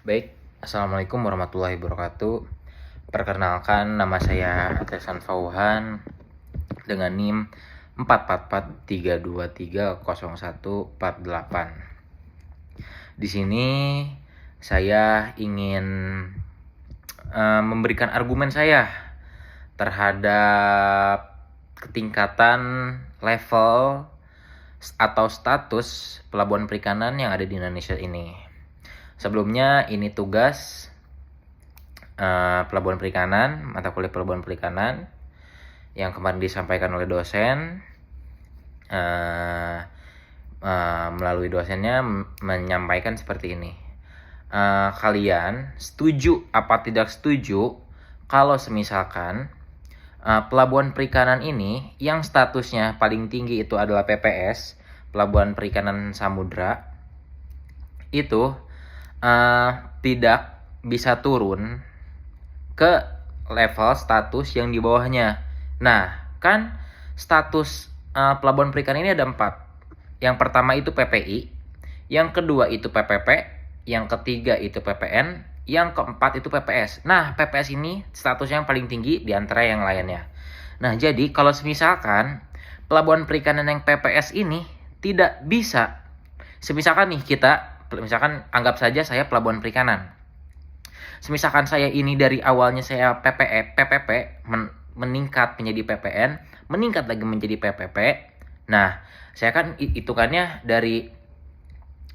Baik, Assalamualaikum warahmatullahi wabarakatuh. Perkenalkan, nama saya Atesan Fauhan dengan NIM 44432301448. Di sini saya ingin memberikan argumen saya terhadap ketingkatan level atau status pelabuhan perikanan yang ada di Indonesia ini. Sebelumnya ini tugas pelabuhan perikanan, mata kuliah pelabuhan perikanan yang kemarin disampaikan oleh dosen. Melalui dosennya menyampaikan seperti ini. Kalian setuju apa tidak setuju kalau semisalkan pelabuhan perikanan ini yang statusnya paling tinggi itu adalah PPS, Pelabuhan Perikanan Samudra, itu tidak bisa turun ke level status yang di bawahnya. Nah, kan status pelabuhan perikanan ini ada 4. Yang pertama itu PPI, yang kedua itu PPP, yang ketiga itu PPN, yang keempat itu PPS. Nah, PPS ini statusnya yang paling tinggi di antara yang lainnya. Nah, jadi kalau misalkan pelabuhan perikanan yang PPS ini tidak bisa, semisalkan nih misalkan anggap saja saya pelabuhan perikanan. Semisalkan saya ini dari awalnya saya PPP meningkat menjadi PPN, meningkat lagi menjadi PPP. Nah, saya kan hitungannya dari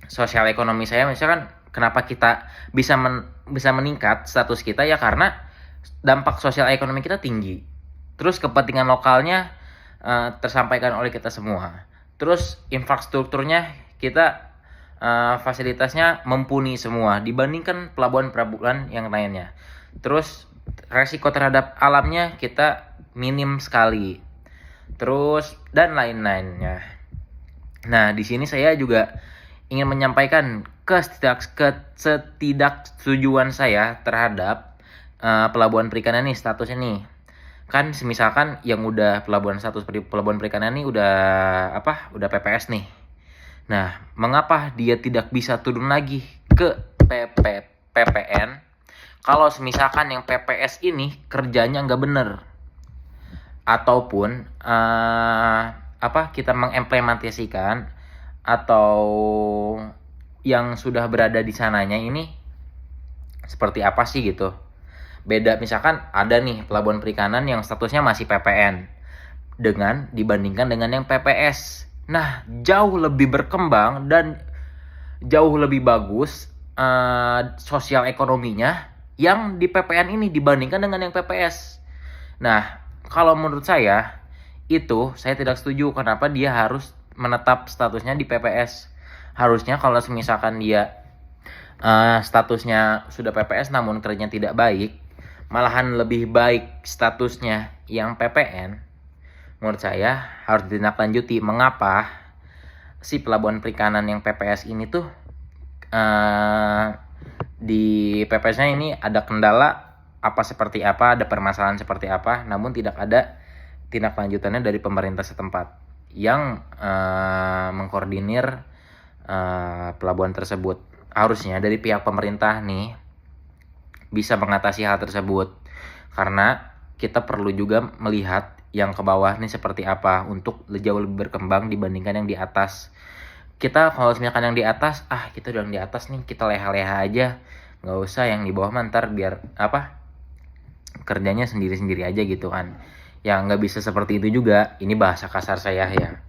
sosial ekonomi saya, misalkan kenapa kita bisa meningkat status kita ya karena dampak sosial ekonomi kita tinggi. Terus kepentingan lokalnya tersampaikan oleh kita semua. Terus infrastrukturnya kita fasilitasnya mumpuni semua dibandingkan pelabuhan-pelabuhan yang lainnya. Terus resiko terhadap alamnya kita minim sekali. Terus dan lain-lainnya. Nah, di sini saya juga ingin menyampaikan ketidaksetujuan saya terhadap pelabuhan perikanan nih, statusnya nih. Kan misalkan yang udah pelabuhan status pelabuhan perikanan nih udah PPS nih. Nah, mengapa dia tidak bisa turun lagi ke PPN kalau misalkan yang PPS ini kerjanya nggak bener, ataupun kita mengimplementasikan atau yang sudah berada di sananya ini seperti apa sih gitu. Beda, misalkan ada nih pelabuhan perikanan yang statusnya masih PPN dibandingkan dengan yang PPS. Nah, jauh lebih berkembang dan jauh lebih bagus sosial ekonominya yang di PPN ini dibandingkan dengan yang PPS. Nah, kalau menurut saya itu saya tidak setuju kenapa dia harus menetap statusnya di PPS. Harusnya kalau misalkan dia statusnya sudah PPS namun kerjanya tidak baik, malahan lebih baik statusnya yang PPN, menurut saya harus ditindaklanjuti. Mengapa si pelabuhan perikanan yang PPS ini tuh di PPS-nya ini ada kendala seperti apa, ada permasalahan seperti apa, namun tidak ada tindak lanjutannya dari pemerintah setempat yang mengkoordinir pelabuhan tersebut. Harusnya dari pihak pemerintah nih bisa mengatasi hal tersebut, karena kita perlu juga melihat yang ke bawah nih seperti apa untuk jauh lebih berkembang dibandingkan yang di atas. Kita kalau misalkan yang di atas, kita udah yang di atas nih, kita leha-leha aja, nggak usah yang di bawah mantar biar kerjanya sendiri-sendiri aja gitu kan. Ya nggak bisa seperti itu juga, ini bahasa kasar saya ya.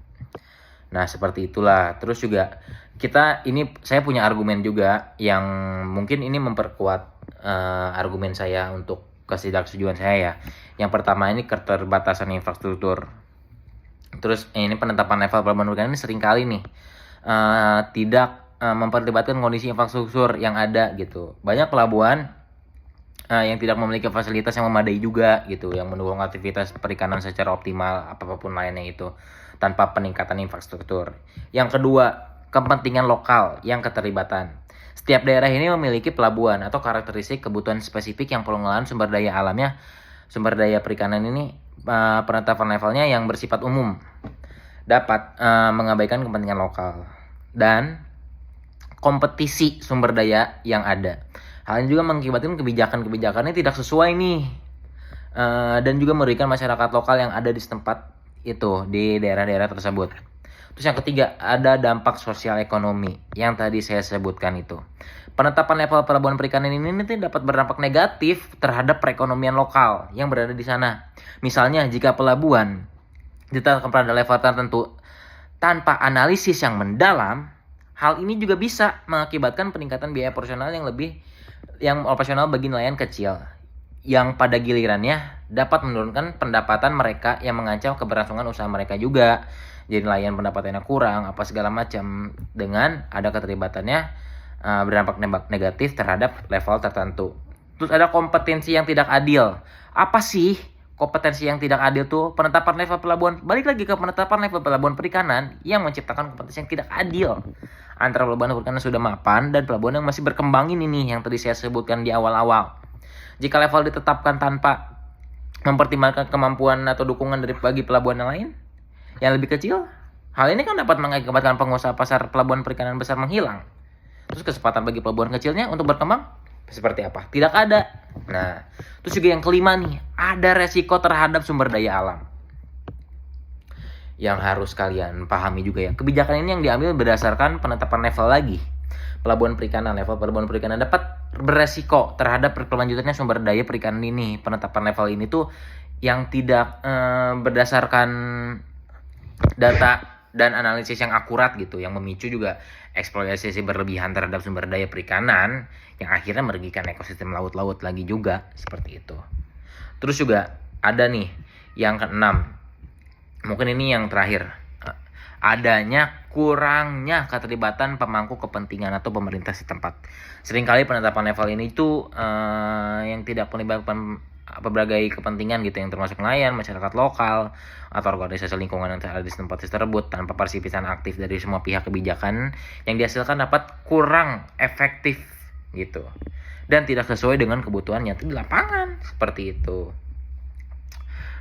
Nah, seperti itulah. Terus juga saya punya argumen juga yang mungkin ini memperkuat argumen saya untuk ketidaksetujuan saya ya. Yang pertama ini keterbatasan infrastruktur. Terus ini penetapan level pelabuhan perikanan ini seringkali nih tidak memperlibatkan kondisi infrastruktur yang ada gitu. Banyak pelabuhan yang tidak memiliki fasilitas yang memadai juga gitu, yang mendukung aktivitas perikanan secara optimal apapun lainnya itu tanpa peningkatan infrastruktur. Yang kedua, kepentingan lokal yang keterlibatan. Setiap daerah ini memiliki pelabuhan atau karakteristik kebutuhan spesifik yang pengelolaan sumber daya alamnya, sumber daya perikanan ini penetapan levelnya yang bersifat umum dapat mengabaikan kepentingan lokal dan kompetisi sumber daya yang ada. Hal ini juga mengakibatkan kebijakan-kebijakannya tidak sesuai nih. Dan juga merugikan masyarakat lokal yang ada di setempat itu, di daerah-daerah tersebut. Terus yang ketiga, ada dampak sosial ekonomi yang tadi saya sebutkan itu. Penetapan level pelabuhan perikanan ini dapat berdampak negatif terhadap perekonomian lokal yang berada di sana. Misalnya, jika pelabuhan ditetapkan pada level tertentu tanpa analisis yang mendalam, hal ini juga bisa mengakibatkan peningkatan biaya operasional yang operasional bagi nelayan kecil, yang pada gilirannya dapat menurunkan pendapatan mereka yang mengancam keberlangsungan usaha mereka juga. Jadi nelayan pendapatannya kurang, apa segala macam, dengan ada keterlibatannya berdampak negatif terhadap level tertentu. Terus ada kompetensi yang tidak adil. Apa sih kompetensi yang tidak adil tuh? Penetapan level pelabuhan, balik lagi ke penetapan level pelabuhan perikanan yang menciptakan kompetensi yang tidak adil antara pelabuhan perikanan sudah mapan dan pelabuhan yang masih berkembang ini nih, yang tadi saya sebutkan di awal-awal. Jika level ditetapkan tanpa mempertimbangkan kemampuan atau dukungan dari bagi pelabuhan yang lain yang lebih kecil, hal ini kan dapat mengakibatkan pengusaha pasar pelabuhan perikanan besar menghilang. Terus kesempatan bagi pelabuhan kecilnya untuk berkembang seperti apa? Tidak ada. Nah, terus juga yang kelima nih, ada resiko terhadap sumber daya alam yang harus kalian pahami juga ya. Kebijakan ini yang diambil berdasarkan penetapan level lagi. Level pelabuhan perikanan dapat beresiko terhadap berkelanjutannya sumber daya perikanan ini. Penetapan level ini tuh yang tidak berdasarkan data dan analisis yang akurat gitu, yang memicu juga eksploitasi berlebihan terhadap sumber daya perikanan yang akhirnya merugikan ekosistem laut-laut lagi juga, seperti itu. Terus juga ada nih yang keenam, mungkin ini yang terakhir, adanya kurangnya keterlibatan pemangku kepentingan atau pemerintah setempat. Seringkali penetapan level ini tuh yang tidak melibatkan berbagai kepentingan gitu, yang termasuk nelayan, masyarakat lokal, atau organisasi lingkungan yang ada di tempat tersebut, tanpa partisipasi aktif dari semua pihak. Kebijakan yang dihasilkan dapat kurang efektif gitu, dan tidak sesuai dengan kebutuhan nyata di lapangan, seperti itu.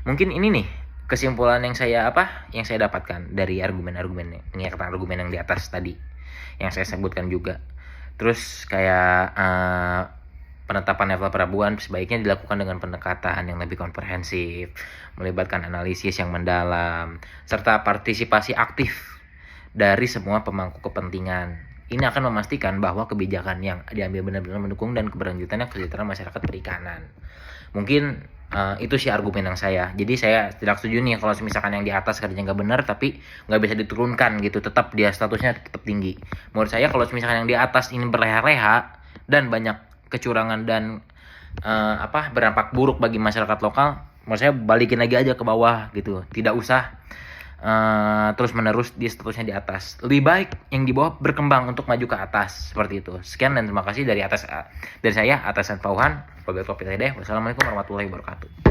Mungkin ini nih kesimpulan yang saya dapatkan dari argumen-argumen, mengingatkan argumen yang di atas tadi yang saya sebutkan juga. Terus kayak penetapan level pelabuhan sebaiknya dilakukan dengan pendekatan yang lebih komprehensif, melibatkan analisis yang mendalam, serta partisipasi aktif dari semua pemangku kepentingan. Ini akan memastikan bahwa kebijakan yang diambil benar-benar mendukung dan keberlanjutannya kesejahteraan masyarakat perikanan. Mungkin itu sih argumen yang saya. Jadi saya tidak setuju nih kalau misalkan yang di atas kerjanya nggak benar tapi nggak bisa diturunkan gitu, tetap dia statusnya tetap tinggi. Menurut saya kalau misalkan yang di atas ini berleha-leha dan banyak kecurangan dan berdampak buruk bagi masyarakat lokal, menurut saya balikin lagi aja ke bawah gitu, tidak usah terus menerus di statusnya di atas. Lebih baik yang di bawah berkembang untuk maju ke atas, seperti itu. Sekian dan terima kasih dari saya, Atasan Pauhan. Wassalamualaikum warahmatullahi wabarakatuh.